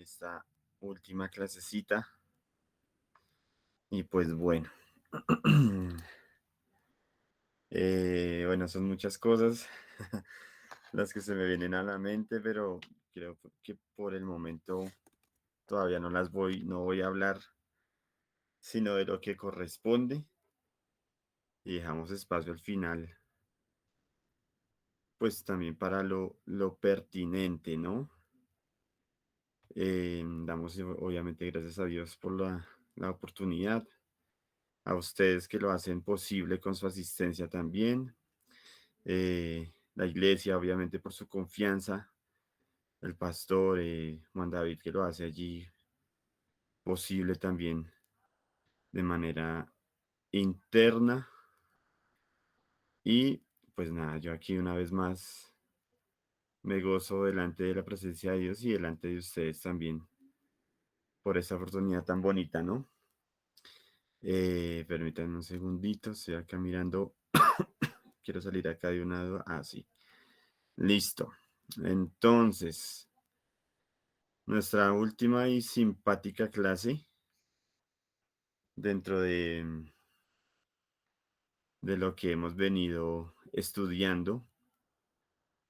esta última clasecita. Y pues bueno, bueno, son muchas cosas las que se me vienen a la mente, pero creo que por el momento todavía no voy a hablar, sino de lo que corresponde y dejamos espacio al final, pues también para lo pertinente, ¿no? Damos obviamente gracias a Dios por la oportunidad, a ustedes que lo hacen posible con su asistencia también, la iglesia obviamente por su confianza, el pastor Juan David que lo hace allí posible también de manera interna y pues nada, yo aquí una vez más me gozo delante de la presencia de Dios y delante de ustedes también por esa oportunidad tan bonita, ¿no? Permítanme un segundito, estoy acá mirando. Quiero salir acá de una duda. Ah, sí. Listo. Entonces, nuestra última y simpática clase dentro de lo que hemos venido estudiando.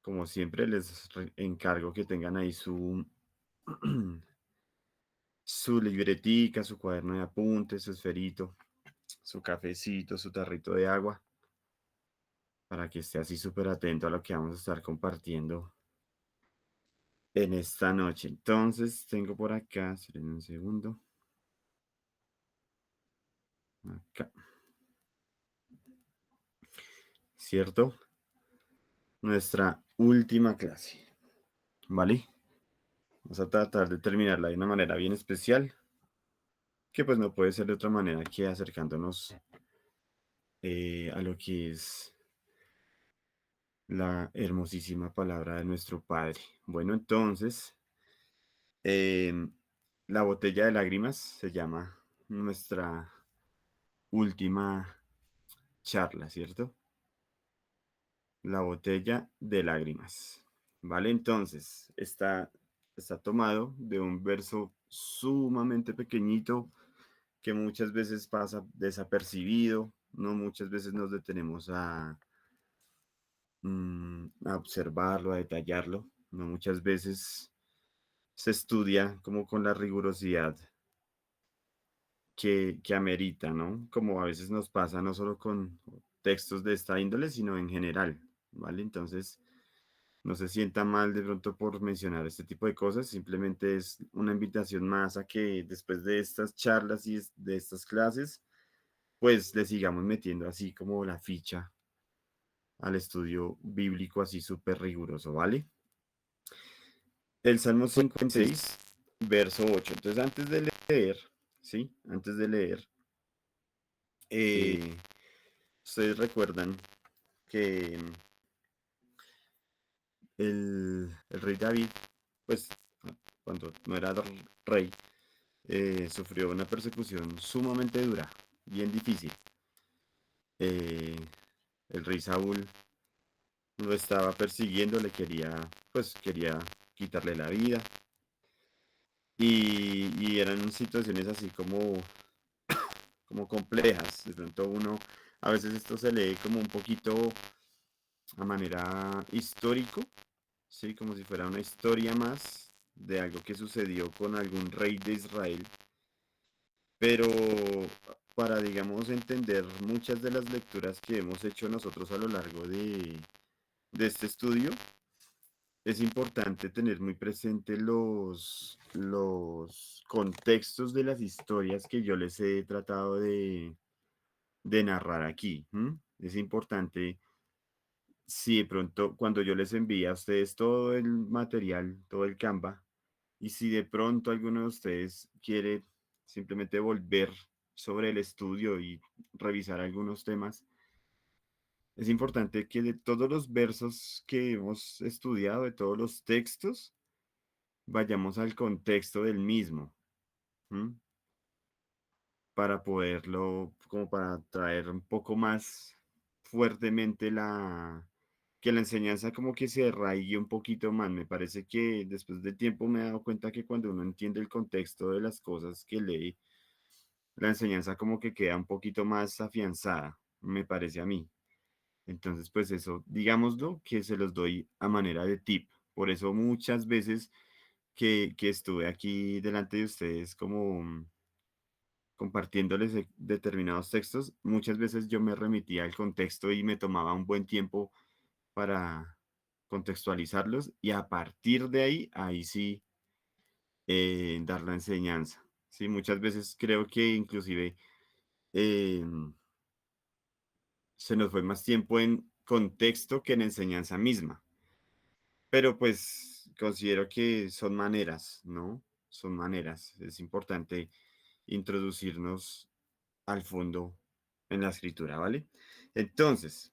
Como siempre, les encargo que tengan ahí su libretica, su cuaderno de apuntes, su esferito, su cafecito, su tarrito de agua, para que esté así súper atento a lo que vamos a estar compartiendo en esta noche. Entonces, tengo por acá, esperen un segundo, acá, ¿cierto? Nuestra última clase, ¿vale? Vamos a tratar de terminarla de una manera bien especial, que pues no puede ser de otra manera que acercándonos a lo que es la hermosísima palabra de nuestro Padre. Bueno, entonces, em, la botella de lágrimas se llama nuestra última charla, ¿cierto? La botella de lágrimas. ¿Vale? Entonces, está tomado de un verso sumamente pequeñito que muchas veces pasa desapercibido, no muchas veces nos detenemos a observarlo, a detallarlo, no muchas veces se estudia como con la rigurosidad que amerita, ¿no? Como a veces nos pasa no solo con textos de esta índole, sino en general, ¿vale? Entonces, no se sienta mal de pronto por mencionar este tipo de cosas, simplemente es una invitación más a que después de estas charlas y de estas clases, pues le sigamos metiendo así como la ficha al estudio bíblico así súper riguroso, ¿vale? El Salmo 56, verso 8. Entonces, antes de leer, ¿sí? Antes de leer, eh, ustedes recuerdan que el rey David, pues cuando no era rey, sufrió una persecución sumamente dura, bien difícil. Eh, el rey Saúl lo estaba persiguiendo, pues quería quitarle la vida. Y eran situaciones así como complejas. De pronto uno, a veces esto se lee como un poquito a manera histórico, ¿sí? Como si fuera una historia más de algo que sucedió con algún rey de Israel. Pero para, digamos, entender muchas de las lecturas que hemos hecho nosotros a lo largo de este estudio, es importante tener muy presente los contextos de las historias que yo les he tratado de narrar aquí. ¿M? Es importante, si de pronto cuando yo les envíe a ustedes todo el material, todo el Canva, y si de pronto alguno de ustedes quiere simplemente volver sobre el estudio y revisar algunos temas, es importante que de todos los versos que hemos estudiado, de todos los textos, vayamos al contexto del mismo, ¿m? Para poderlo, como para traer un poco más fuertemente que la enseñanza como que se arraigue un poquito más. Me parece que después de tiempo me he dado cuenta que cuando uno entiende el contexto de las cosas que lee, la enseñanza como que queda un poquito más afianzada, me parece a mí. Entonces, pues eso, digámoslo, que se los doy a manera de tip. Por eso muchas veces que estuve aquí delante de ustedes como compartiéndoles determinados textos, muchas veces yo me remitía al contexto y me tomaba un buen tiempo para contextualizarlos y a partir de ahí, ahí sí, dar la enseñanza. Sí, muchas veces creo que inclusive em, se nos fue más tiempo en contexto que en enseñanza misma. Pero pues considero que son maneras, ¿no? Son maneras. Es importante introducirnos al fondo en la escritura, ¿vale? Entonces,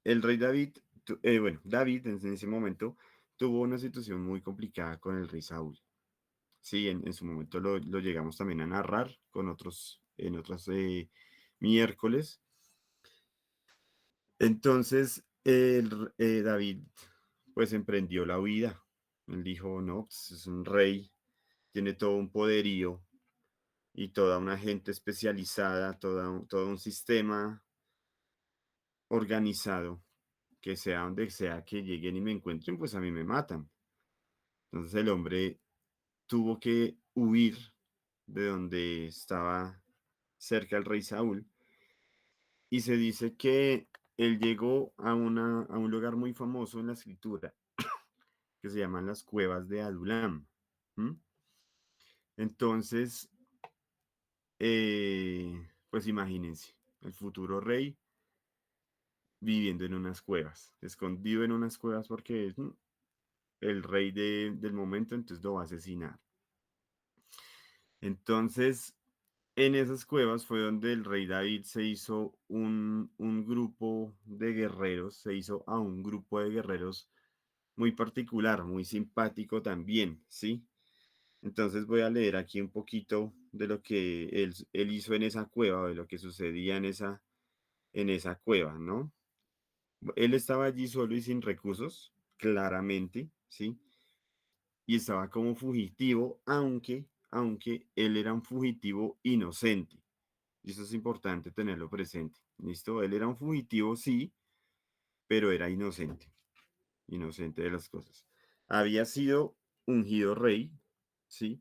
el rey David, bueno, David en ese momento tuvo una situación muy complicada con el rey Saúl. Sí, en su momento lo llegamos también a narrar con otros, en otros miércoles. Entonces, David, pues emprendió la huida. Él dijo, no, pues, es un rey, tiene todo un poderío y toda una gente especializada, todo un sistema organizado, que sea donde sea que lleguen y me encuentren, pues a mí me matan. Entonces el hombre tuvo que huir de donde estaba cerca el rey Saúl y se dice que él llegó a un lugar muy famoso en la escritura que se llaman las cuevas de Adulam. ¿M? Entonces, pues imagínense, el futuro rey viviendo en unas cuevas, escondido en unas cuevas porque es el rey del momento, entonces lo va a asesinar. Entonces, en esas cuevas fue donde el rey David se hizo un grupo de guerreros, se hizo a un grupo de guerreros muy particular, muy simpático también, ¿sí? Entonces voy a leer aquí un poquito de lo que él hizo en esa cueva, de lo que sucedía en esa cueva, ¿no? Él estaba allí solo y sin recursos, claramente, ¿sí? Y estaba como fugitivo, aunque él era un fugitivo inocente. Y eso es importante tenerlo presente. ¿Listo? Él era un fugitivo, sí, pero era inocente, inocente de las cosas. Había sido ungido rey, sí,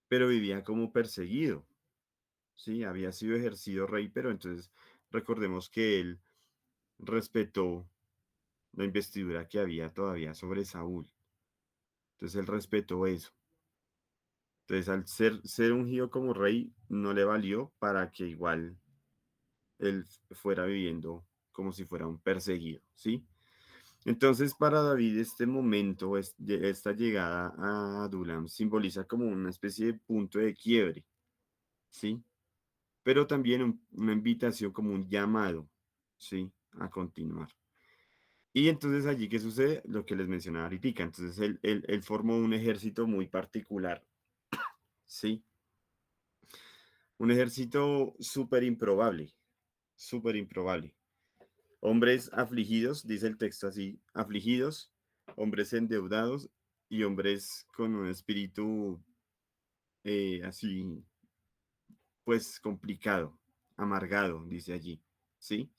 pero vivía como perseguido, sí, había sido ejercido rey, pero entonces recordemos que él respetó la investidura que había todavía sobre Saúl. Entonces él respetó eso. Entonces al ser ungido como rey, no le valió para que igual él fuera viviendo como si fuera un perseguido, ¿sí? Entonces, para David, este momento, esta llegada a Adulam, simboliza como una especie de punto de quiebre, ¿sí? Pero también una invitación como un llamado, ¿sí? A continuar. Y entonces allí, ¿qué sucede? Lo que les mencionaba ahorita. Entonces, él formó un ejército muy particular, ¿sí? Un ejército súper improbable. Hombres afligidos, dice el texto así, afligidos, hombres endeudados y hombres con un espíritu así, pues complicado, amargado, dice allí, ¿sí?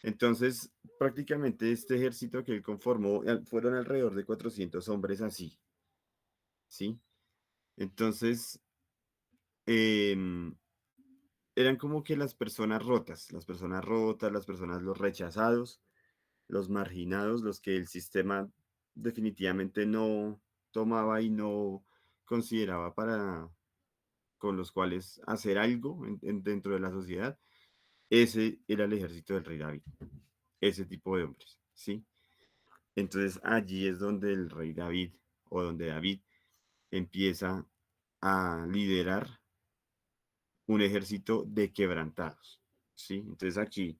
Entonces, prácticamente este ejército que él conformó fueron alrededor de 400 hombres así, ¿sí? Entonces, em, eran como que las personas rotas, las personas, los rechazados, los marginados, los que el sistema definitivamente no tomaba y no consideraba para con los cuales hacer algo dentro de la sociedad, ese era el ejército del rey David, ese tipo de hombres, ¿sí? Entonces allí es donde el rey David o donde David empieza a liderar un ejército de quebrantados, ¿sí? Entonces aquí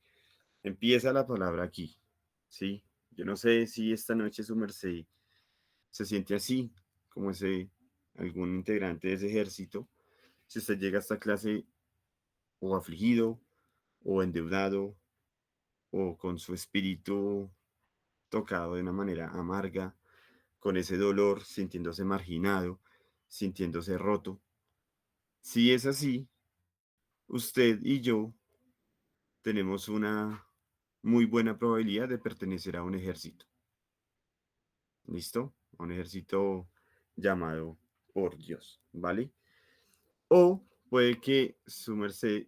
empieza la palabra aquí, ¿sí? Yo no sé si esta noche su merced se siente así, como ese, algún integrante de ese ejército, si usted llega a esta clase o afligido, o endeudado, o con su espíritu tocado de una manera amarga, con ese dolor, sintiéndose marginado, sintiéndose roto. Si es así, usted y yo tenemos una muy buena probabilidad de pertenecer a un ejército. ¿Listo? A un ejército llamado por Dios, ¿vale? O puede que su merced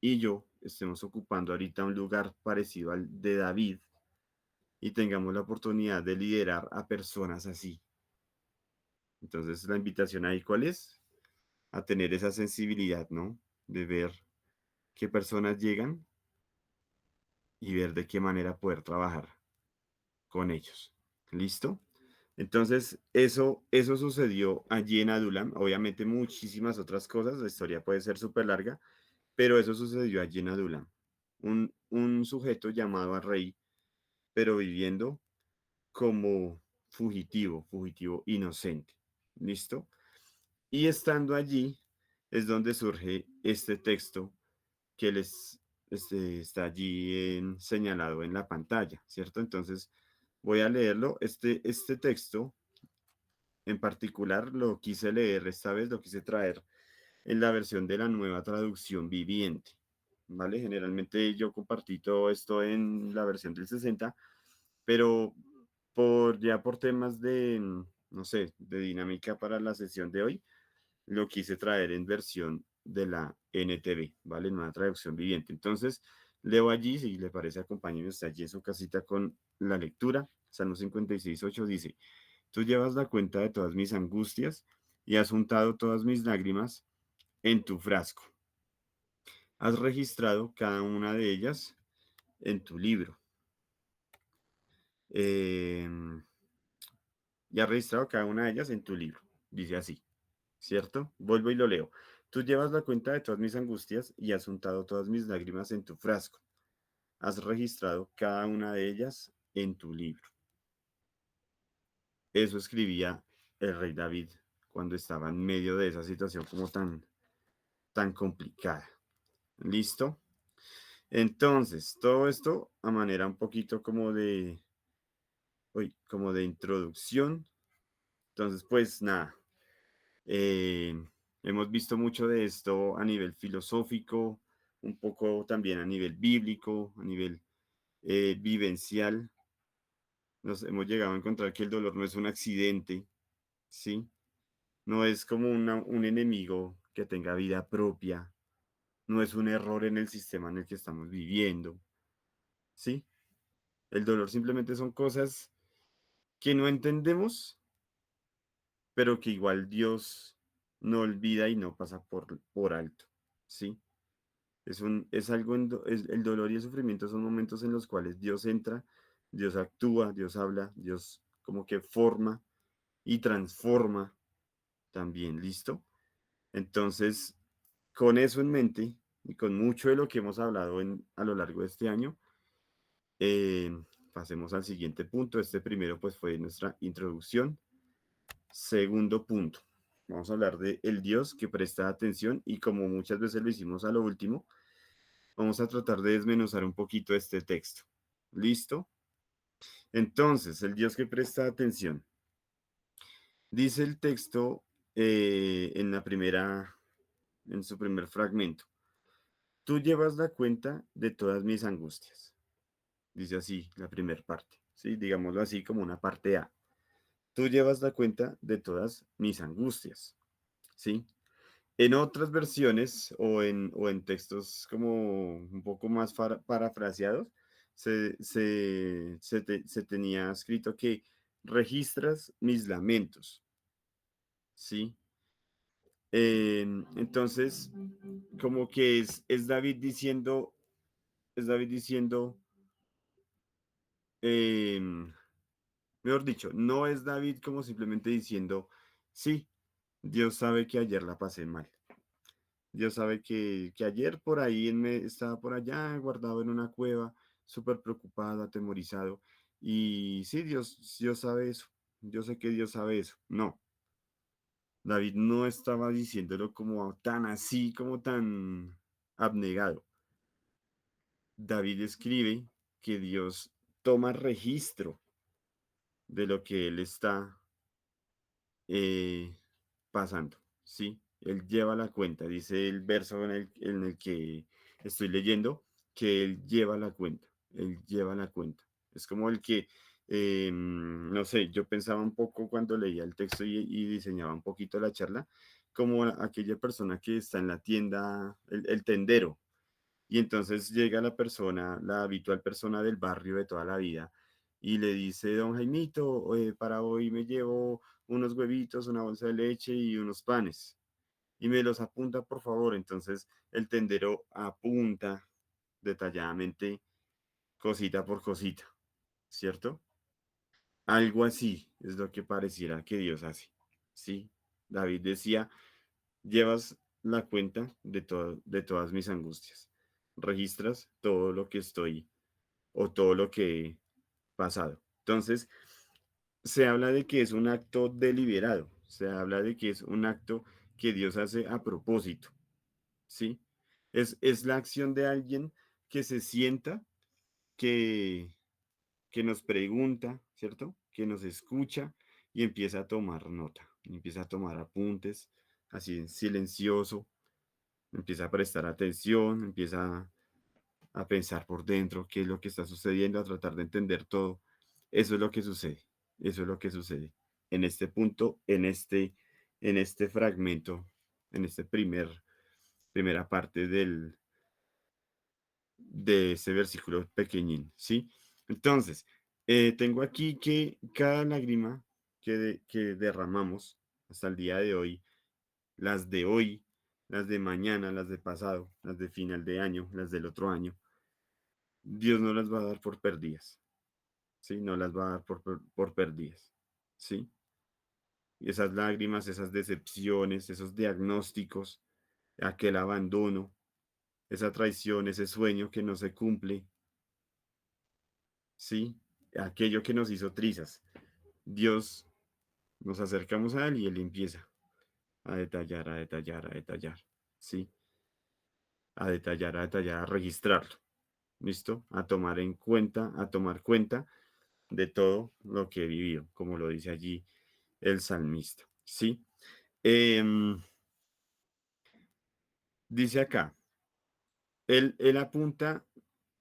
y yo estemos ocupando ahorita un lugar parecido al de David y tengamos la oportunidad de liderar a personas así. Entonces, la invitación ahí, ¿cuál es? A tener esa sensibilidad, ¿no? De ver qué personas llegan y ver de qué manera poder trabajar con ellos. ¿Listo? Entonces, eso sucedió allí en Adulam. Obviamente, muchísimas otras cosas. La historia puede ser súper larga, pero eso sucedió allí en Adulam. Un sujeto llamado a rey, pero viviendo como fugitivo inocente. ¿Listo? Y estando allí es donde surge este texto que les está allí señalado en la pantalla, ¿cierto? Entonces voy a leerlo. Este texto en particular lo quise leer esta vez, lo quise traer en la versión de la nueva traducción viviente, ¿vale? Generalmente yo compartí todo esto en la versión del 60, pero por temas de, no sé, de dinámica para la sesión de hoy, lo quise traer en versión de la NTV, ¿vale? En una traducción viviente. Entonces, leo allí, si le parece, acompáñenme usted allí en su casita con la lectura. Salmo 56:8 dice, tú llevas la cuenta de todas mis angustias y has juntado todas mis lágrimas en tu frasco. Has registrado cada una de ellas en tu libro. Y has registrado cada una de ellas en tu libro. Dice así. ¿Cierto? Vuelvo y lo leo. Tú llevas la cuenta de todas mis angustias y has untado todas mis lágrimas en tu frasco. Has registrado cada una de ellas en tu libro. Eso escribía el rey David cuando estaba en medio de esa situación como tan complicada. ¿Listo? Entonces, todo esto a manera un poquito como de introducción. Entonces, pues nada, Eh, hemos visto mucho de esto a nivel filosófico, un poco también a nivel bíblico, a nivel vivencial. Nos hemos llegado a encontrar que el dolor no es un accidente, ¿sí? No es como un enemigo que tenga vida propia, no es un error en el sistema en el que estamos viviendo, ¿sí? El dolor simplemente son cosas que no entendemos, pero que igual Dios no olvida y no pasa por alto, ¿sí? Es algo, el dolor y el sufrimiento son momentos en los cuales Dios entra, Dios actúa, Dios habla, Dios como que forma y transforma también, ¿listo? Entonces, con eso en mente y con mucho de lo que hemos hablado a lo largo de este año, eh, pasemos al siguiente punto. Este primero pues fue nuestra introducción. Segundo punto, vamos a hablar de el Dios que presta atención y como muchas veces lo hicimos a lo último, vamos a tratar de desmenuzar un poquito este texto. ¿Listo? Entonces, el Dios que presta atención. Dice el texto en su primer fragmento. Tú llevas la cuenta de todas mis angustias. Dice así la primera parte. ¿Sí? Digámoslo así como una parte A. Tú llevas la cuenta de todas mis angustias. ¿Sí? En otras versiones o en textos como un poco más parafraseados, se tenía escrito que registras mis lamentos, ¿sí? Entonces, como que es David diciendo, em, mejor dicho, no es David como simplemente diciendo, sí, Dios sabe que ayer la pasé mal. Dios sabe que ayer por ahí estaba por allá guardado en una cueva, súper preocupado, atemorizado. Y sí, Dios sabe eso. Yo sé que Dios sabe eso. No, David no estaba diciéndolo como tan así, como tan abnegado. David escribe que Dios toma registro. de lo que él está eh, pasando, ¿sí? Él lleva la cuenta, dice el verso en el que estoy leyendo, que él lleva la cuenta, él lleva la cuenta. Es como el que, no sé, yo pensaba un poco cuando leía el texto y diseñaba un poquito la charla, como aquella persona que está en la tienda, el tendero, y entonces llega la persona, la habitual persona del barrio de toda la vida, y le dice, don Jaimito, para hoy me llevo unos huevitos, una bolsa de leche y unos panes. Y me los apunta, por favor. Entonces el tendero apunta detalladamente cosita por cosita, ¿cierto? Algo así es lo que pareciera que Dios hace, ¿sí? David decía, llevas la cuenta de todas mis angustias, registras todo lo que estoy o todo lo que he pasado. Entonces, se habla de que es un acto deliberado, se habla de que es un acto que Dios hace a propósito, ¿sí? Es la acción de alguien que se sienta, que, que nos pregunta, ¿cierto? Que nos escucha y empieza a tomar nota, empieza a tomar apuntes, así en silencioso, empieza a prestar atención, empieza a pensar por dentro qué es lo que está sucediendo, a tratar de entender todo. Eso es lo que sucede, eso es lo que sucede en este punto, en este fragmento, en este primera parte de ese versículo pequeñín, ¿sí? Entonces, tengo aquí que cada lágrima que derramamos hasta el día de hoy, las de mañana, las de pasado, las de final de año, las del otro año, Dios no las va a dar por perdidas, ¿sí? No las va a dar por perdidas, ¿sí? Y esas lágrimas, esas decepciones, esos diagnósticos, aquel abandono, esa traición, ese sueño que no se cumple, ¿sí? Aquello que nos hizo trizas. Dios, nos acercamos a Él y Él empieza a detallar, a detallar, a detallar, ¿sí? A detallar, a registrarlo, ¿listo? A tomar en cuenta, a tomar cuenta de todo lo que he vivido, como lo dice allí el salmista, ¿sí? Em, dice acá, él apunta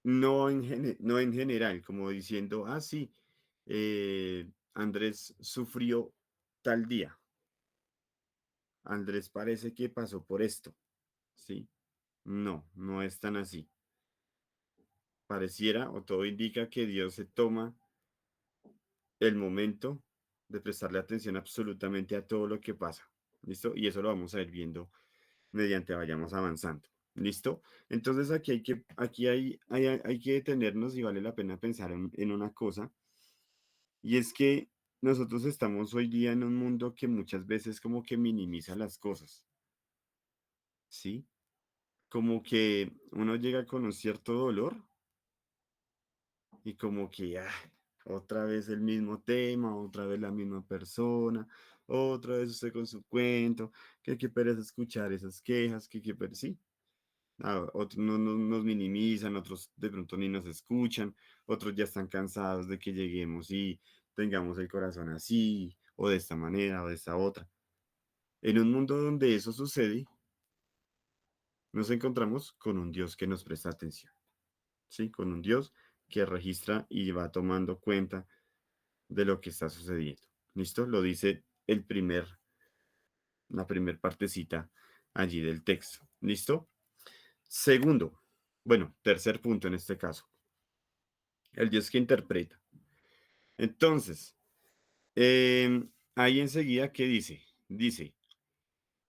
no en general, como diciendo, ah, sí, Andrés sufrió tal día, Andrés parece que pasó por esto, ¿sí? No, no es tan así. Pareciera o todo indica que Dios se toma el momento de prestarle atención absolutamente a todo lo que pasa, ¿listo? Y eso lo vamos a ir viendo mediante vayamos avanzando. ¿Listo? Entonces aquí hay que detenernos y vale la pena pensar en una cosa, y es que nosotros estamos hoy día en un mundo que muchas veces como que minimiza las cosas, ¿sí? Como que uno llega con un cierto dolor y como que, otra vez el mismo tema, otra vez la misma persona, otra vez usted con su cuento, que qué pereza escuchar esas quejas, que qué pereza, sí. Otros nos minimizan, otros de pronto ni nos escuchan, otros ya están cansados de que lleguemos y tengamos el corazón así, o de esta manera, o de esta otra. En un mundo donde eso sucede, nos encontramos con un Dios que nos presta atención, ¿sí? Con un Dios que registra y va tomando cuenta de lo que está sucediendo. ¿Listo? Lo dice la primer partecita allí del texto. ¿Listo? Segundo, bueno, tercer punto en este caso, el Dios que interpreta. Entonces, ahí enseguida, ¿qué dice? Dice,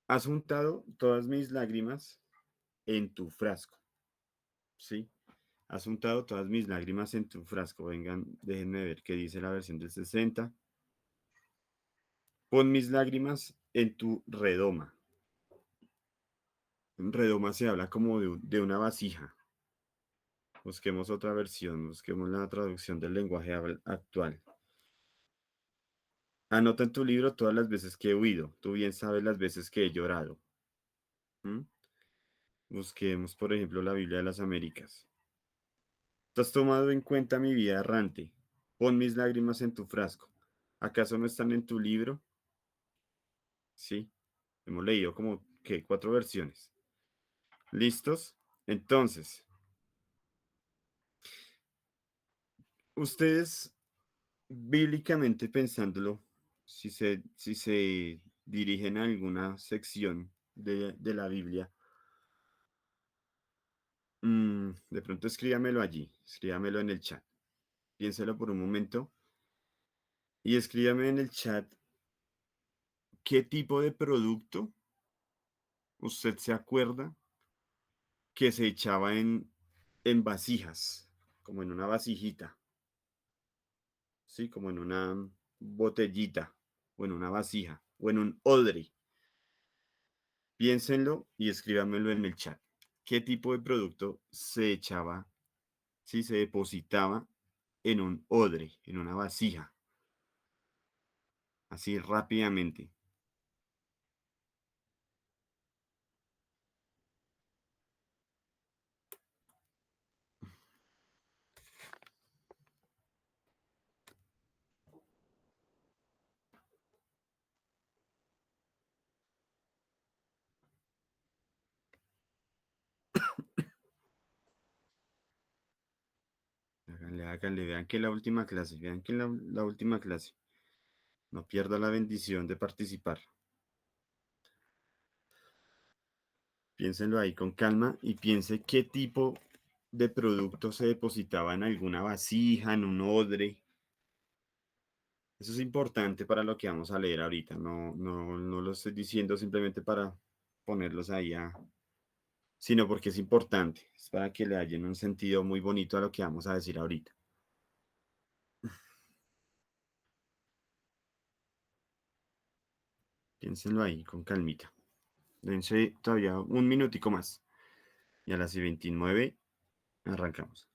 has untado todas mis lágrimas en tu frasco, ¿sí? Has untado todas mis lágrimas en tu frasco. Vengan, déjenme ver qué dice la versión del 60. Pon mis lágrimas en tu redoma. Redoma se habla como de una vasija. Busquemos otra versión, busquemos la traducción del lenguaje actual. Anota en tu libro todas las veces que he huido. Tú bien sabes las veces que he llorado. ¿Mm? Busquemos, por ejemplo, la Biblia de las Américas. Tú has tomado en cuenta mi vida errante. Pon mis lágrimas en tu frasco. ¿Acaso no están en tu libro? Sí, hemos leído como que 4 versiones. ¿Listos? Entonces, ustedes bíblicamente pensándolo, si se dirigen a alguna sección de la Biblia, de pronto escríbamelo allí, escríbamelo en el chat. Piénselo por un momento y escríbame en el chat qué tipo de producto usted se acuerda que se echaba en vasijas, como en una vasijita, ¿sí? Como en una botellita, o en una vasija, o en un odre. Piénsenlo y escríbanmelo en el chat. ¿Qué tipo de producto se echaba, si se depositaba en un odre, en una vasija? Así rápidamente. Háganle, háganle, vean que la última clase, vean que la última clase. No pierda la bendición de participar. Piénsenlo ahí con calma y piense qué tipo de producto se depositaba en alguna vasija, en un odre. Eso es importante para lo que vamos a leer ahorita. No lo estoy diciendo simplemente para ponerlos ahí sino porque es importante. Es para que le hayan un sentido muy bonito a lo que vamos a decir ahorita. Piénsenlo ahí con calmita. Dense todavía un minutico más. Y a las 29 arrancamos.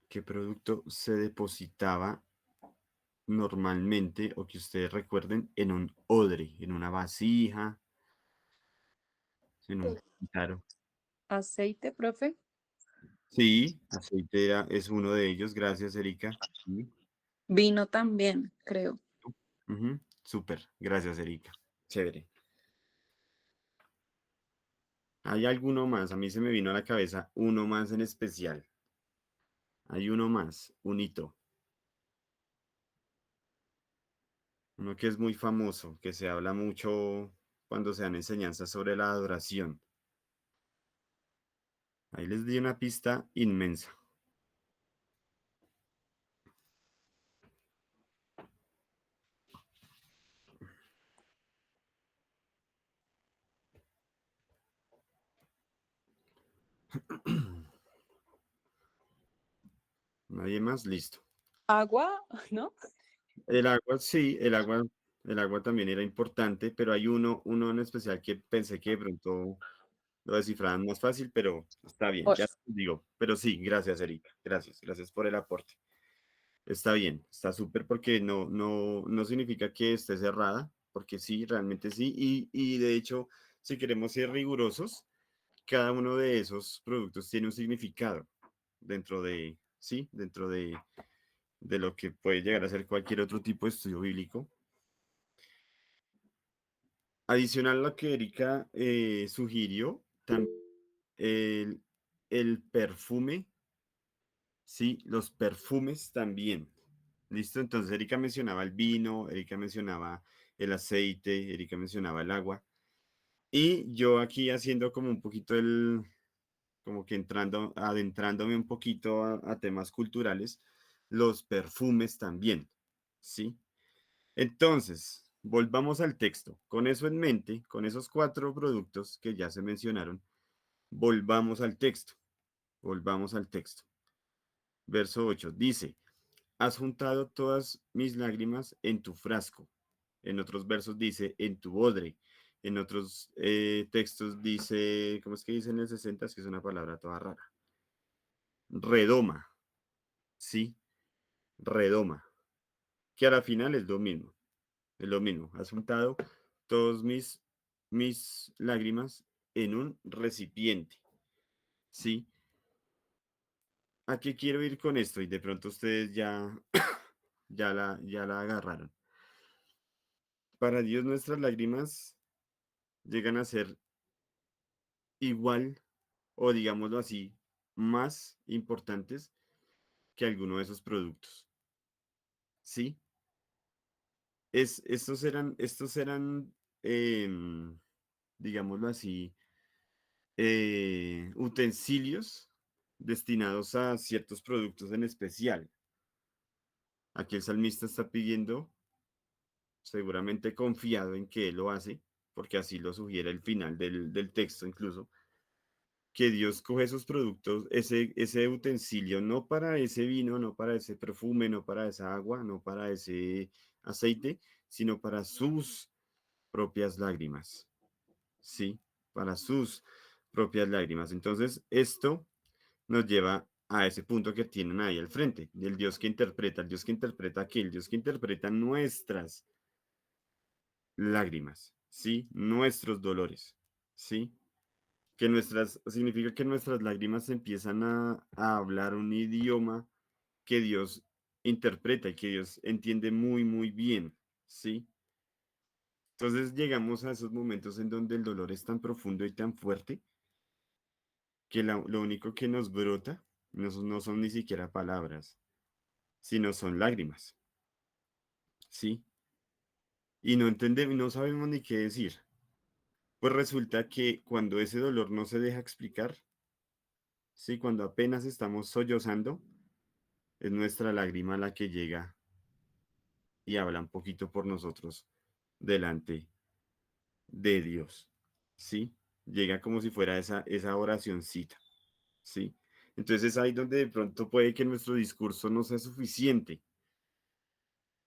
¿Qué producto se depositaba normalmente o que ustedes recuerden en un odre, en una vasija, en un claro? Aceite, profe. Sí, aceite es uno de ellos. Gracias, Erika. Sí. Vino también, creo. Ujú, súper. Gracias, Erika. Chévere. ¿Hay alguno más? A mí se me vino a la cabeza uno más en especial. Hay uno más, un hito. Uno que es muy famoso, que se habla mucho cuando se dan enseñanzas sobre la adoración. Ahí les di una pista inmensa. Nadie más, listo. Agua, ¿no? El agua, sí, el agua también era importante, pero hay uno en especial que pensé que de pronto lo descifraban más fácil, pero está bien, ya Oro. te digo. Pero sí, gracias, Erika. Gracias por el aporte. Está bien, está súper porque no significa que esté cerrada, porque sí, realmente sí. Y de hecho, si queremos ser rigurosos, cada uno de esos productos tiene un significado dentro de, sí, dentro de lo que puede llegar a ser cualquier otro tipo de estudio bíblico. Adicional a lo que Erika sugirió, también el, el perfume, sí, los perfumes también. ¿Listo? Entonces Erika mencionaba el vino, Erika mencionaba el aceite, Erika mencionaba el agua. Y yo aquí haciendo como un poquito como que adentrándome un poquito a temas culturales, los perfumes también, ¿sí? Entonces, volvamos al texto. Con eso en mente, con esos 4 productos que ya se mencionaron, volvamos al texto. Volvamos al texto. Verso 8 dice, has juntado todas mis lágrimas en tu frasco. En otros versos dice, en tu odre. En otros textos dice, ¿cómo es que dice en el 60? Es que es una palabra toda rara. Redoma, ¿sí? Redoma. Que a la final es lo mismo. Es lo mismo. Has juntado todos mis lágrimas en un recipiente, ¿sí? ¿A qué quiero ir con esto? Y de pronto ustedes ya, ya la agarraron. Para Dios nuestras lágrimas llegan a ser igual o digámoslo así, más importantes que alguno de esos productos, ¿sí? Estos eran, em, digámoslo así, utensilios destinados a ciertos productos en especial. Aquí el salmista está pidiendo, seguramente confiado en que él lo hace, porque así lo sugiere el final del texto incluso, que Dios coge esos productos, ese utensilio, no para ese vino, no para ese perfume, no para esa agua, no para ese aceite, sino para sus propias lágrimas, ¿sí? Para sus propias lágrimas. Entonces, esto nos lleva a ese punto que tienen ahí al frente, del Dios que interpreta, el Dios que interpreta aquel, el Dios que interpreta nuestras lágrimas, ¿sí? Nuestros dolores, ¿sí? Significa que nuestras lágrimas empiezan a hablar un idioma que Dios interpreta y que Dios entiende muy, muy bien, ¿sí? Entonces llegamos a esos momentos en donde el dolor es tan profundo y tan fuerte que lo único que nos brota no son ni siquiera palabras, sino son lágrimas, ¿sí? Y no entendemos, no sabemos ni qué decir. Pues resulta que cuando ese dolor no se deja explicar, ¿sí? Cuando apenas estamos sollozando, es nuestra lágrima la que llega y habla un poquito por nosotros delante de Dios, ¿sí? Llega como si fuera esa oracioncita, ¿sí? Entonces es ahí donde de pronto puede que nuestro discurso no sea suficiente,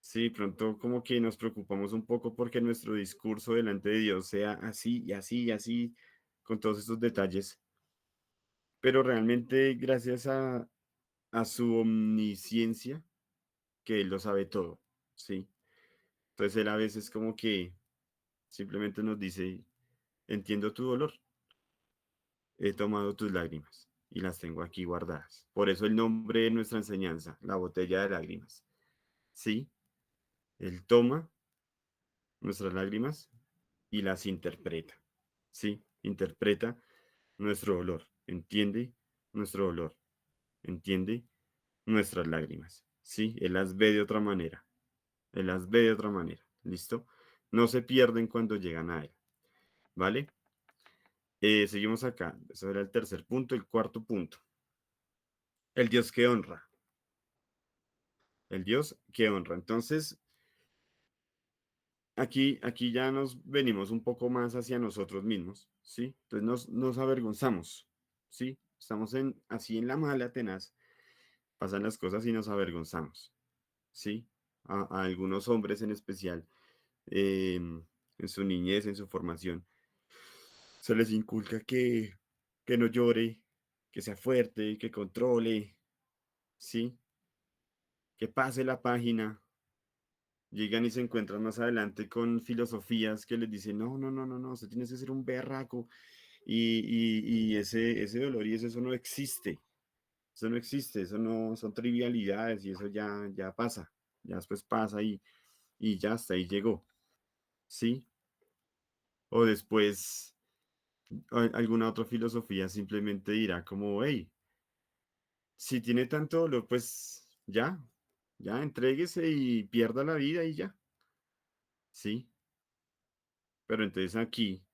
¿sí? Pronto como que nos preocupamos un poco porque nuestro discurso delante de Dios sea así y así y así, con todos estos detalles, pero realmente gracias a su omnisciencia, que Él lo sabe todo, ¿sí? Entonces Él a veces como que simplemente nos dice, entiendo tu dolor, he tomado tus lágrimas y las tengo aquí guardadas. Por eso el nombre de nuestra enseñanza, la botella de lágrimas. Sí, Él toma nuestras lágrimas y las interpreta. Sí, interpreta nuestro dolor, entiende nuestro dolor, entiende nuestras lágrimas. Sí, Él las ve de otra manera. Él las ve de otra manera. ¿Listo? No se pierden cuando llegan a Él. ¿Vale? Seguimos acá. Ese era el tercer punto. El cuarto punto. El Dios que honra. El Dios que honra. Entonces, aquí ya nos venimos un poco más hacia nosotros mismos, ¿sí? Entonces nos avergonzamos, ¿sí? Estamos así en la mala tenaz, pasan las cosas y nos avergonzamos, ¿sí? A algunos hombres en especial, en su niñez, en su formación, se les inculca que no llore, que sea fuerte, que controle, ¿sí? Que pase la página. Llegan y se encuentran más adelante con filosofías que les dicen, no, no, no, no, no, usted tiene que ser un berraco y ese dolor y eso no existe, eso no existe, eso no son trivialidades y eso ya pasa, ya después pasa y ya hasta ahí llegó, ¿sí? O después alguna otra filosofía simplemente dirá como, hey, si tiene tanto dolor, pues ya entréguese y pierda la vida y ya, ¿sí? Pero entonces aquí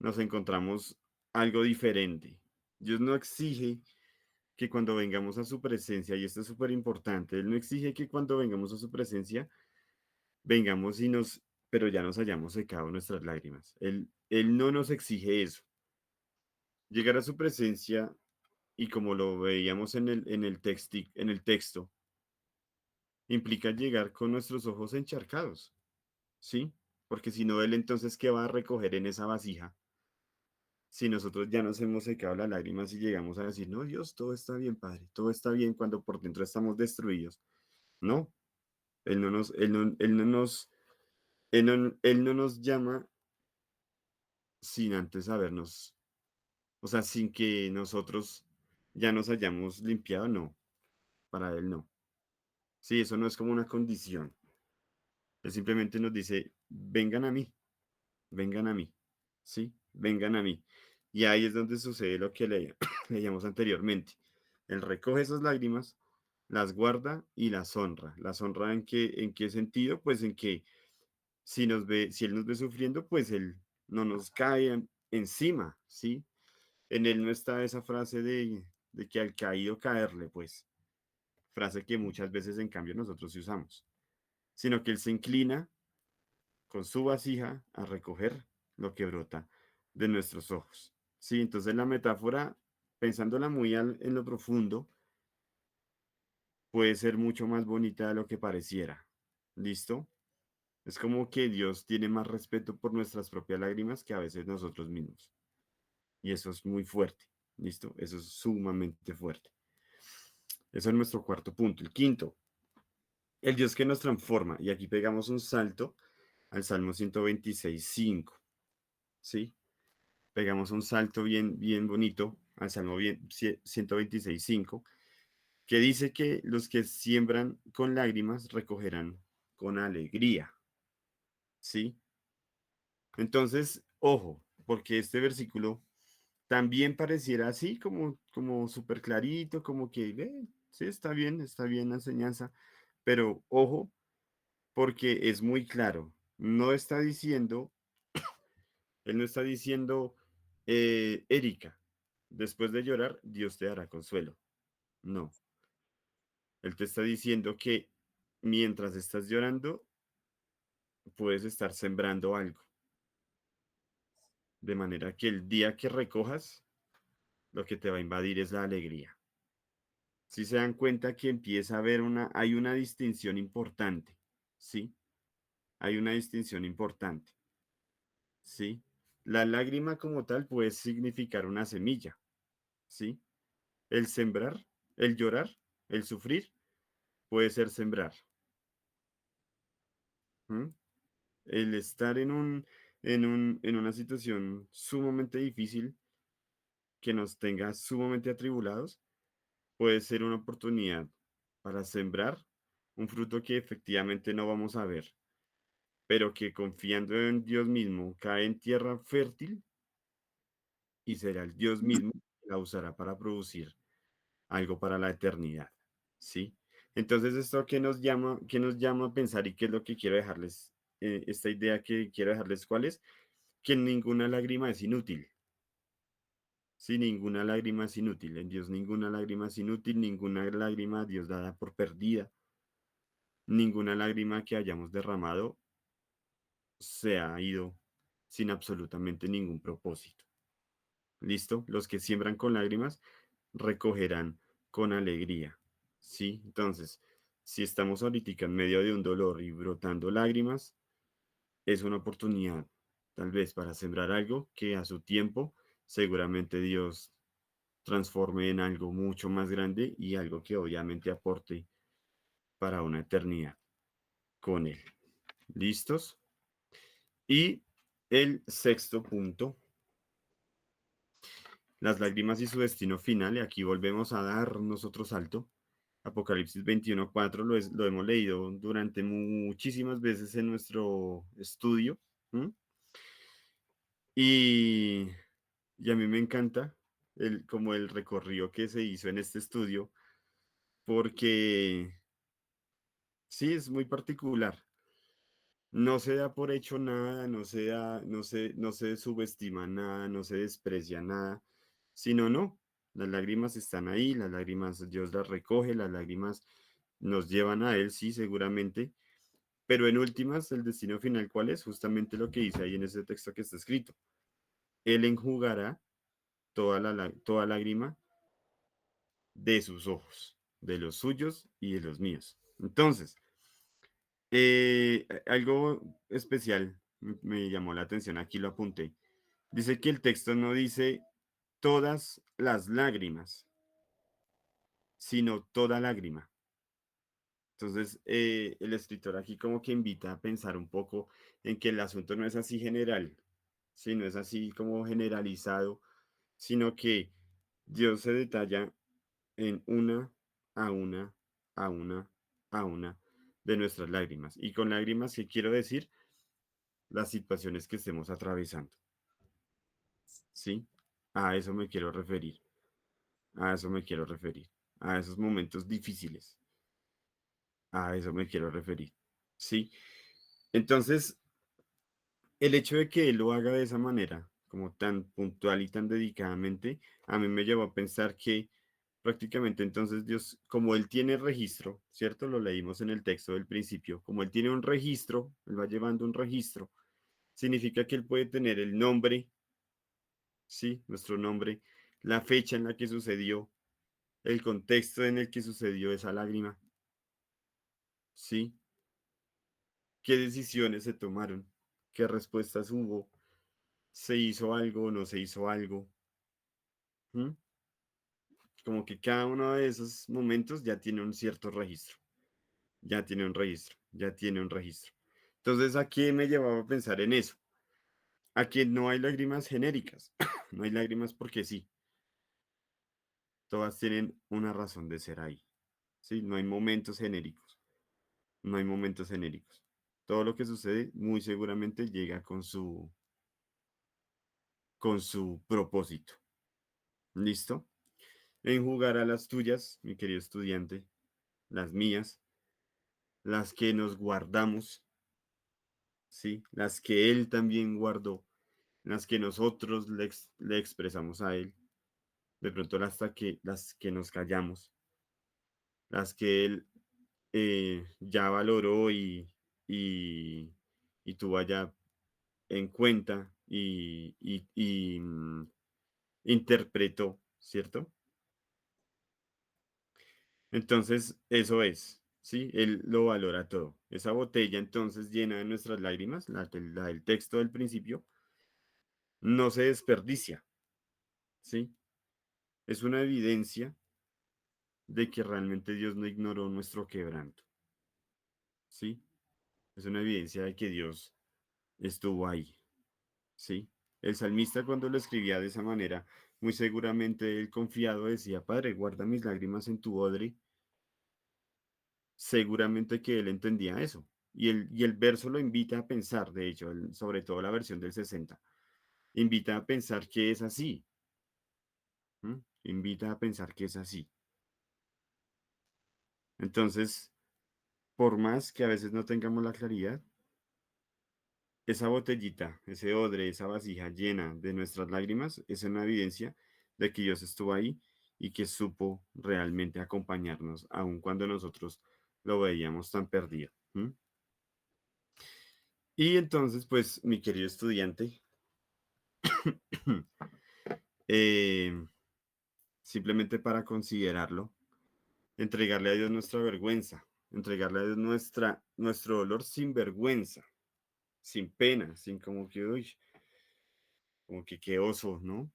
nos encontramos algo diferente. Dios no exige que cuando vengamos a su presencia, y esto es súper importante, Él no exige que cuando vengamos a su presencia, vengamos pero ya nos hayamos secado nuestras lágrimas. Él no nos exige eso. Llegar a su presencia, y como lo veíamos en el texto, implica llegar con nuestros ojos encharcados, ¿sí? Porque si no, Él entonces, ¿qué va a recoger en esa vasija? Si nosotros ya nos hemos secado las lágrimas y llegamos a decir, no, Dios, todo está bien, Padre, todo está bien cuando por dentro estamos destruidos. No, Él no nos Él no nos llama sin antes habernos, o sea, sin que nosotros ya nos hayamos limpiado, no, para Él no. Sí, eso no es como una condición. Él simplemente nos dice, vengan a mí, ¿sí? Vengan a mí. Y ahí es donde sucede lo que leíamos anteriormente. Él recoge esas lágrimas, las guarda y las honra. ¿Las honra en qué sentido? Pues en que si Él nos ve sufriendo, pues Él no nos cae encima, ¿sí? En Él no está esa frase de que al caído caerle, pues, frase que muchas veces en cambio nosotros sí usamos, sino que Él se inclina con su vasija a recoger lo que brota de nuestros ojos. Sí, entonces la metáfora, pensándola muy en lo profundo, puede ser mucho más bonita de lo que pareciera. ¿Listo? Es como que Dios tiene más respeto por nuestras propias lágrimas que a veces nosotros mismos. Y eso es muy fuerte. ¿Listo? Eso es sumamente fuerte. Eso es nuestro cuarto punto. El quinto, el Dios que nos transforma. Y aquí pegamos un salto al Salmo 126:5. ¿Sí? Pegamos un salto bien bonito al Salmo 126:5, que dice que los que siembran con lágrimas recogerán con alegría, ¿sí? Entonces, ojo, porque este versículo también pareciera así como súper clarito, como que, sí, está bien la enseñanza, pero ojo, porque es muy claro, no está diciendo, él no está diciendo, Erika, después de llorar, Dios te dará consuelo. No, él te está diciendo que mientras estás llorando, puedes estar sembrando algo, de manera que el día que recojas, lo que te va a invadir es la alegría. Si se dan cuenta que empieza a haber hay una distinción importante, ¿sí? Hay una distinción importante, ¿sí? La lágrima como tal puede significar una semilla, ¿sí? El sembrar, el llorar, el sufrir, puede ser sembrar. ¿M? El estar en una situación sumamente difícil que nos tenga sumamente atribulados, puede ser una oportunidad para sembrar un fruto que efectivamente no vamos a ver, pero que confiando en Dios mismo cae en tierra fértil y será el Dios mismo que la usará para producir algo para la eternidad, ¿sí? Entonces, ¿esto qué nos llama a pensar y qué es lo que quiero dejarles? Esta idea que quiero dejarles, ¿cuál es? Que ninguna lágrima es inútil. Sí, ninguna lágrima es inútil. En Dios ninguna lágrima es inútil, ninguna lágrima Dios dada por perdida, ninguna lágrima que hayamos derramado se ha ido sin absolutamente ningún propósito. ¿Listo? Los que siembran con lágrimas recogerán con alegría. ¿Sí? Entonces, si estamos ahorita en medio de un dolor y brotando lágrimas, es una oportunidad, tal vez, para sembrar algo que a su tiempo seguramente Dios transforme en algo mucho más grande y algo que obviamente aporte para una eternidad con Él. ¿Listos? Y el sexto punto, las lágrimas y su destino final, y aquí volvemos a dar nosotros salto. Apocalipsis 21:4 lo hemos leído durante muchísimas veces en nuestro estudio. ¿M? Y, y a mí me encanta como el recorrido que se hizo en este estudio, porque sí, es muy particular. No se da por hecho nada, no se subestima nada, no se desprecia nada, sino no. Las lágrimas están ahí, las lágrimas Dios las recoge, las lágrimas nos llevan a Él, sí, seguramente, pero en últimas, el destino final, ¿cuál es? Justamente lo que dice ahí en ese texto que está escrito. Él enjugará toda lágrima de sus ojos, de los suyos y de los míos. Entonces, algo especial me llamó la atención, aquí lo apunté. Dice que el texto no dice todas las lágrimas, sino toda lágrima. Entonces, el escritor aquí como que invita a pensar un poco en que el asunto no es así general, ¿sí? No es así como generalizado, sino que Dios se detalla en una a una, a una, a una de nuestras lágrimas. Y con lágrimas, ¿qué quiero decir? Las situaciones que estemos atravesando, ¿sí? A eso me quiero referir, a eso me quiero referir, a esos momentos difíciles, a eso me quiero referir, ¿sí? Entonces, el hecho de que él lo haga de esa manera, como tan puntual y tan dedicadamente, a mí me llevó a pensar que prácticamente entonces Dios, como él tiene registro, ¿cierto? Lo leímos en el texto del principio, como él tiene un registro, él va llevando un registro, significa que él puede tener el nombre, ¿sí? Nuestro nombre, la fecha en la que sucedió, el contexto en el que sucedió esa lágrima, ¿sí? ¿Qué decisiones se tomaron? ¿Qué respuestas hubo? ¿Se hizo algo o no se hizo algo? ¿Mm? Como que cada uno de esos momentos ya tiene un cierto registro, ya tiene un registro, ya tiene un registro. Entonces, ¿a qué me llevaba a pensar en eso? A que no hay lágrimas genéricas, no hay lágrimas porque sí, todas tienen una razón de ser ahí, ¿sí? No hay momentos genéricos, no hay momentos genéricos. Todo lo que sucede muy seguramente llega con su propósito. ¿Listo? En jugar a las tuyas, mi querido estudiante, las mías, las que nos guardamos, ¿sí? Las que Él también guardó, las que nosotros le expresamos a Él, de pronto las que nos callamos, las que Él ya valoró y, y tuvo allá en cuenta y interpretó, ¿cierto? Entonces, eso es, ¿sí? Él lo valora todo. Esa botella entonces llena de nuestras lágrimas, la del texto del principio, no se desperdicia, ¿sí? Es una evidencia de que realmente Dios no ignoró nuestro quebranto, ¿sí? Es una evidencia de que Dios estuvo ahí, ¿sí? El salmista cuando lo escribía de esa manera, muy seguramente él confiado decía, Padre, guarda mis lágrimas en tu odre, seguramente que él entendía eso. Y el verso lo invita a pensar, de hecho, sobre todo la versión del 60 invita a pensar que es así, ¿m? Invita a pensar que es así. Entonces, por más que a veces no tengamos la claridad, esa botellita, ese odre, esa vasija llena de nuestras lágrimas es una evidencia de que Dios estuvo ahí y que supo realmente acompañarnos, aun cuando nosotros lo veíamos tan perdido. ¿M? Y entonces, pues, mi querido estudiante, eh, simplemente para considerarlo, entregarle a Dios nuestra vergüenza, entregarle a Dios nuestro dolor sin vergüenza, sin pena, sin como que, uy, como que qué oso, ¿no?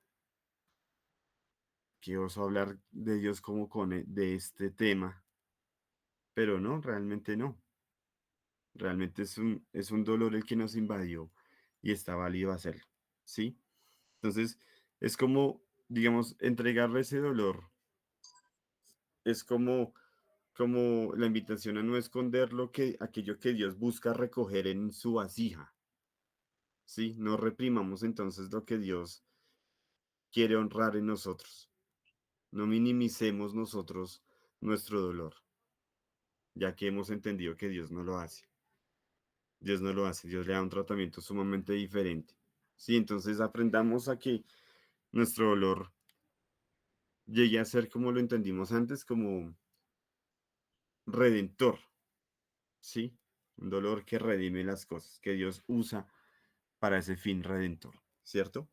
Qué oso hablar de Dios como de este tema, pero no, realmente no. Realmente es un dolor el que nos invadió y está válido hacerlo, ¿sí? Entonces, es como, digamos, entregarle ese dolor, es como la invitación a no esconder aquello que Dios busca recoger en su vasija, ¿sí? No reprimamos entonces lo que Dios quiere honrar en nosotros. No minimicemos nosotros nuestro dolor, ya que hemos entendido que Dios no lo hace. Dios no lo hace, Dios le da un tratamiento sumamente diferente. Sí, entonces aprendamos a que nuestro dolor llegue a ser como lo entendimos antes, como redentor, ¿sí? Un dolor que redime las cosas, que Dios usa para ese fin redentor, ¿cierto?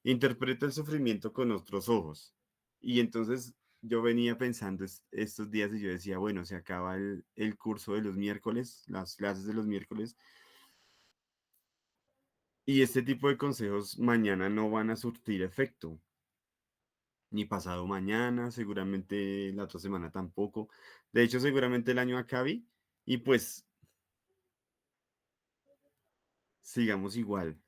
Interpreta el sufrimiento con otros ojos. Y entonces yo venía pensando estos días y yo decía, bueno, se acaba el curso de los miércoles, las clases de los miércoles, y este tipo de consejos mañana no van a surtir efecto, ni pasado mañana, seguramente la otra semana tampoco. De hecho, seguramente el año acabe Y pues sigamos igual.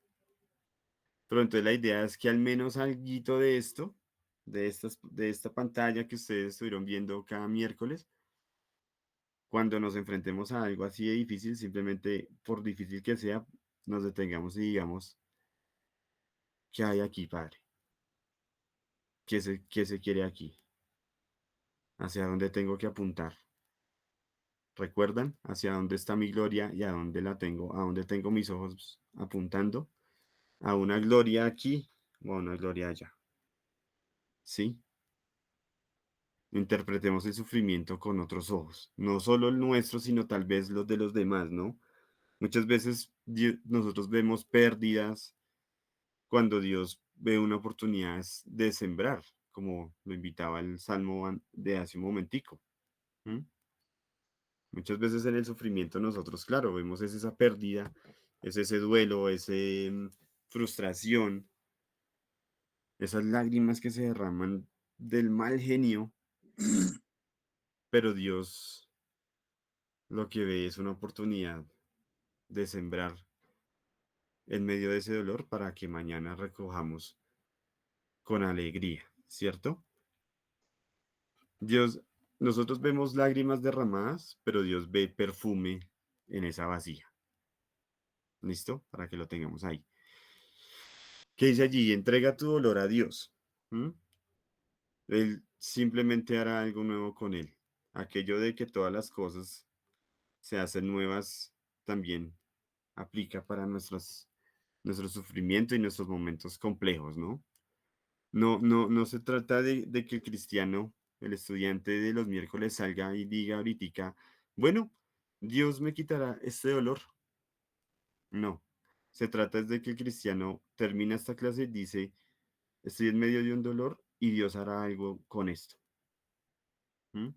Pero entonces la idea es que al menos alguito de esto, de esta pantalla que ustedes estuvieron viendo cada miércoles, cuando nos enfrentemos a algo así de difícil, simplemente por difícil que sea, nos detengamos y digamos, ¿qué hay aquí, Padre? Qué se quiere aquí? ¿Hacia dónde tengo que apuntar? ¿Recuerdan? ¿Hacia dónde está mi gloria y a dónde la tengo? ¿A dónde tengo mis ojos apuntando? ¿A una gloria aquí o a una gloria allá? ¿Sí? Interpretemos el sufrimiento con otros ojos, no solo el nuestro, sino tal vez los de los demás, ¿no? Muchas veces nosotros vemos pérdidas cuando Dios ve una oportunidad de sembrar, como lo invitaba el Salmo de hace un momentico. ¿M? Muchas veces en el sufrimiento nosotros, claro, vemos es esa pérdida, es ese duelo, ese frustración, esas lágrimas que se derraman del mal genio, pero Dios lo que ve es una oportunidad de sembrar en medio de ese dolor para que mañana recojamos con alegría, ¿cierto? Dios, nosotros vemos lágrimas derramadas, pero Dios ve perfume en esa vasija. ¿Listo? Para que lo tengamos ahí. ¿Qué dice allí? Entrega tu dolor a Dios. ¿Mm? Él simplemente hará algo nuevo con él. Aquello de que todas las cosas se hacen nuevas también aplica para nuestro sufrimiento y nuestros momentos complejos, ¿no? No se trata de que el cristiano, el estudiante de los miércoles salga y diga ahorita, bueno, Dios me quitará este dolor. No, se trata es de que el cristiano termina esta clase y dice, estoy en medio de un dolor y Dios hará algo con esto. ¿Mm?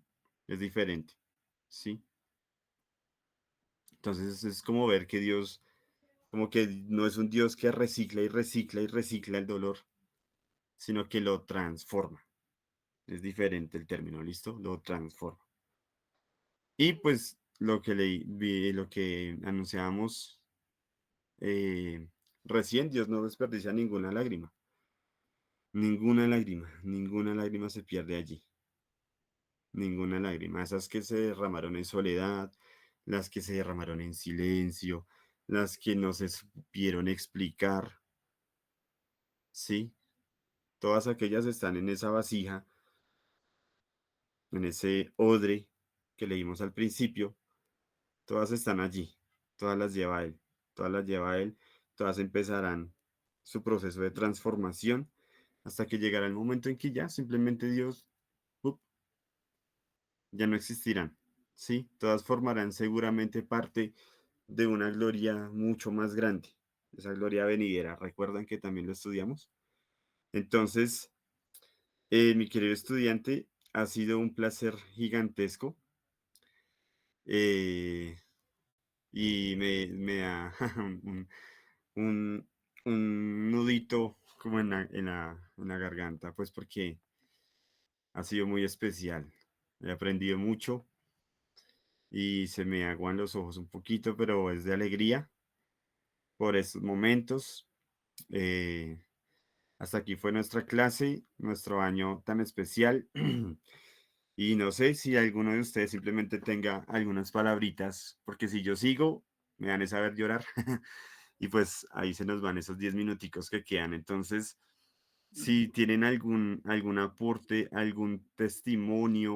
Es diferente, ¿sí? Entonces es como ver que Dios, como que no es un Dios que recicla y recicla y recicla el dolor, sino que lo transforma. Es diferente el término, ¿listo? Lo transforma. Y pues lo que anunciábamos eh, recién, Dios no desperdicia ninguna lágrima se pierde allí, ninguna lágrima. Esas que se derramaron en soledad, las que se derramaron en silencio, las que no se supieron explicar, ¿sí? Todas aquellas están en esa vasija, en ese odre que leímos al principio. Todas están allí, todas las lleva Él, todas las lleva Él, todas empezarán su proceso de transformación hasta que llegará el momento en que ya simplemente Dios, ¡up!, ya no existirán, ¿sí? Todas formarán seguramente parte de una gloria mucho más grande, esa gloria venidera. ¿Recuerdan que también lo estudiamos? Entonces, mi querido estudiante, ha sido un placer gigantesco. eh, y me da un, un nudito como en la garganta, pues porque ha sido muy especial. He aprendido mucho y se me aguan los ojos un poquito, pero es de alegría por estos momentos. Eh, Hasta aquí fue nuestra clase, nuestro año tan especial. Y no sé si alguno de ustedes simplemente tenga algunas palabritas, porque si yo sigo, me van a saber llorar. Y pues ahí se nos van esos 10 minuticos que quedan. Entonces, si tienen algún aporte, algún testimonio,